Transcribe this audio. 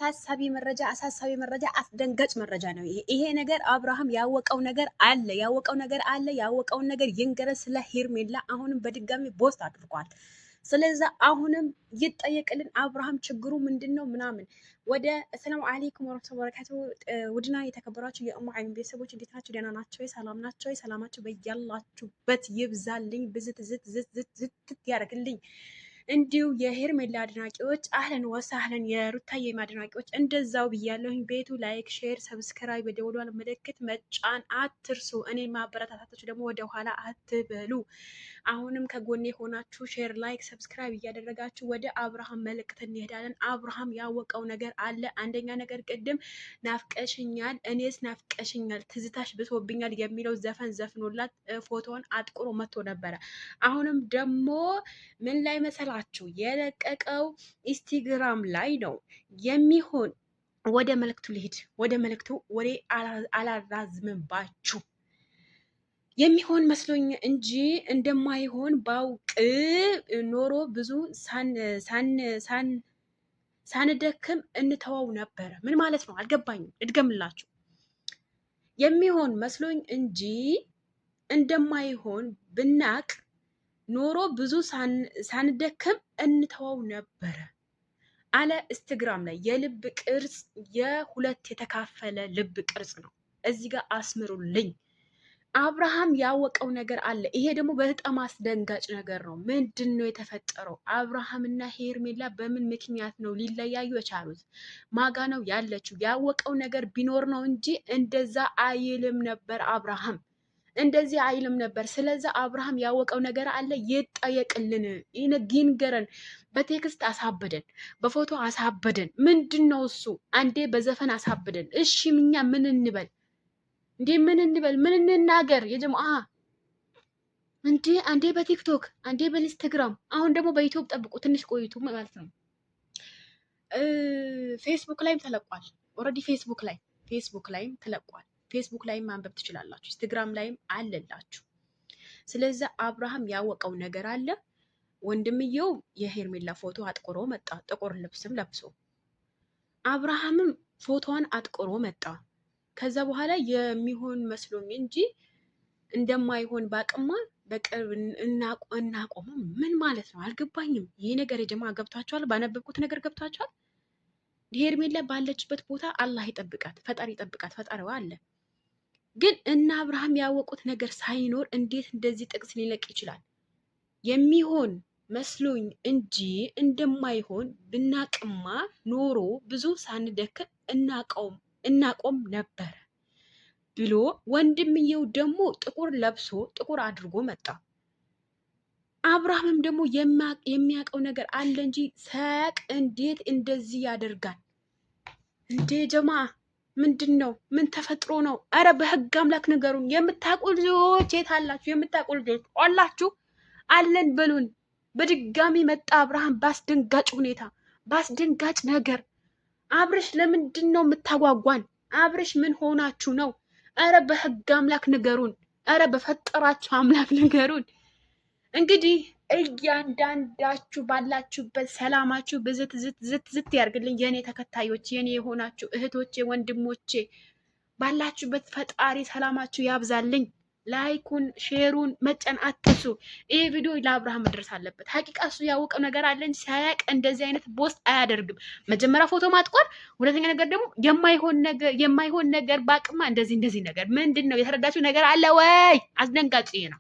አሳሳቢ መረጃ አስደንጋጭ መረጃ ነው። ይሄ ነገር አብርሃም ያወቀው ነገር አለ ያወቀውን ነገር ይንገረ ስለ ሄርሜላ አሁንም በድጋሚ ቦስት አድርጓል። ስለዛ አሁንም ይጠየቅልን አብርሃም ችግሩ ምንድነው ምናምን ወደ ሰላም አለይኩም ወራህመቱላሂ ወበረካቱ። ውድና የተከበራችሁ የኡሙ አይን ቤተሰቦች እንዴት ናችሁ? ደህና ናቸው? ሰላም ናቸው? ሰላማችሁ በያላችሁበት ይብዛልኝ፣ ብዝት ዝት ያደርግልኝ። እንዲሁ የሄርሜላ አድናቂዎች አህለን ወሳህለን፣ የሩታዬ አድናቂዎች እንደዛው ብያለሁኝ። ቤቱ ላይክ፣ ሼር፣ ሰብስክራይብ የደወሏን ምልክት መጫን አትርሱ። እኔን ማበረታታቶች ደግሞ ወደ ኋላ አትበሉ። አሁንም ከጎኔ ሆናችሁ ሼር፣ ላይክ፣ ሰብስክራይብ እያደረጋችሁ ወደ አብርሃም መልእክት እንሄዳለን። አብርሃም ያወቀው ነገር አለ። አንደኛ ነገር ቅድም ናፍቀሽኛል፣ እኔስ ናፍቀሽኛል፣ ትዝታሽ ብሶብኛል የሚለው ዘፈን ዘፍኖላት ፎቶውን አጥቁሮ መጥቶ ነበረ። አሁንም ደግሞ ምን ላይ መሰላችሁ የለቀቀው ኢንስታግራም ላይ ነው የሚሆን። ወደ መልእክቱ ልሂድ፣ ወደ መልእክቱ ወሬ አላራዝምባችሁ። የሚሆን መስሎኝ እንጂ እንደማይሆን ባውቅ ኖሮ ብዙ ሳንደክም እንተወው ነበረ። ምን ማለት ነው አልገባኝም። እድገምላችሁ። የሚሆን መስሎኝ እንጂ እንደማይሆን ብናቅ ኖሮ ብዙ ሳንደክም እንተወው ነበረ አለ። ኢንስታግራም ላይ የልብ ቅርጽ የሁለት የተካፈለ ልብ ቅርጽ ነው። እዚህ ጋር አስምሩልኝ። አብርሃም ያወቀው ነገር አለ። ይሄ ደግሞ በጣም አስደንጋጭ ነገር ነው። ምንድን ነው የተፈጠረው? አብርሃም እና ሄርሜላ በምን ምክንያት ነው ሊለያዩ የቻሉት? ማጋ ነው ያለችው? ያወቀው ነገር ቢኖር ነው እንጂ እንደዛ አይልም ነበር። አብርሃም እንደዚህ አይልም ነበር። ስለዛ አብርሃም ያወቀው ነገር አለ። ይጠየቅልን፣ ይንገረን። በቴክስት አሳበደን፣ በፎቶ አሳበደን። ምንድን ነው እሱ? አንዴ በዘፈን አሳበደን። እሺ እኛ ምን እንበል እንዴ? ምን እንበል? ምን እንናገር? የጀማአ እንዴ! አንዴ በቲክቶክ አንዴ በኢንስታግራም አሁን ደግሞ በዩቲዩብ ጠብቁ፣ ትንሽ ቆይቱ ማለት ነው። ፌስቡክ ላይም ተለቋል። ኦልሬዲ ፌስቡክ ላይም ተለቋል። ፌስቡክ ላይም ማንበብ ትችላላችሁ። ኢንስታግራም ላይም አለላችሁ። ስለዚህ አብርሃም ያወቀው ነገር አለ። ወንድምየው የሄርሜላ ፎቶ አጥቁሮ መጣ፣ ጥቁር ልብስም ለብሶ። አብርሃምም ፎቶዋን አጥቁሮ መጣ። ከዛ በኋላ የሚሆን መስሎኝ እንጂ እንደማይሆን ባቅማ በቅርብ እናቆመው። ምን ማለት ነው አልገባኝም። ይሄ ነገር የጀማ ገብቷቸዋል። ባነበብኩት ነገር ገብቷቸዋል። ሄርሜላ ባለችበት ቦታ አላህ ይጠብቃት፣ ፈጣሪ ይጠብቃት። ፈጣሪዋ አለ። ግን እና አብርሃም ያወቁት ነገር ሳይኖር እንዴት እንደዚህ ጥቅስ ሊለቅ ይችላል? የሚሆን መስሎኝ እንጂ እንደማይሆን ብናቅማ ኖሮ ብዙ ሳንደክም እናቆም ነበረ ብሎ ወንድምየው ደግሞ ጥቁር ለብሶ ጥቁር አድርጎ መጣ። አብርሃምም ደግሞ የሚያውቀው ነገር አለ እንጂ ሳያቅ እንዴት እንደዚህ ያደርጋል እንዴ? ጀማ ምንድን ነው? ምን ተፈጥሮ ነው? አረ በህግ አምላክ ነገሩን የምታውቁ ልጆች የት አላችሁ? የምታውቁ ልጆች አላችሁ? አለን በሉን። በድጋሚ መጣ አብርሃም በአስደንጋጭ ሁኔታ፣ በአስደንጋጭ ነገር። አብርሽ ለምንድን ነው የምታጓጓን? አብርሽ ምን ሆናችሁ ነው? አረ በህግ አምላክ ንገሩን። አረ በፈጠራችሁ አምላክ ንገሩን። እንግዲህ እያንዳንዳችሁ ባላችሁበት ሰላማችሁ ብዝት ዝት ያርግልኝ። የኔ ተከታዮች፣ የኔ የሆናችሁ እህቶቼ፣ ወንድሞቼ ባላችሁበት ፈጣሪ ሰላማችሁ ያብዛልኝ። ላይኩን ሼሩን መጨን አትርሱ። ይህ ቪዲዮ ለአብርሃም መድረስ አለበት። ሀቂቃ እሱ ያወቀው ነገር አለ እንጂ ሳያቅ እንደዚህ አይነት ቦስት አያደርግም። መጀመሪያ ፎቶ ማጥቆር፣ ሁለተኛ ነገር ደግሞ የማይሆን ነገር ባቅማ እንደዚህ ነገር ምንድን ነው? የተረዳችሁ ነገር አለ ወይ? አስደንጋጭ ነው።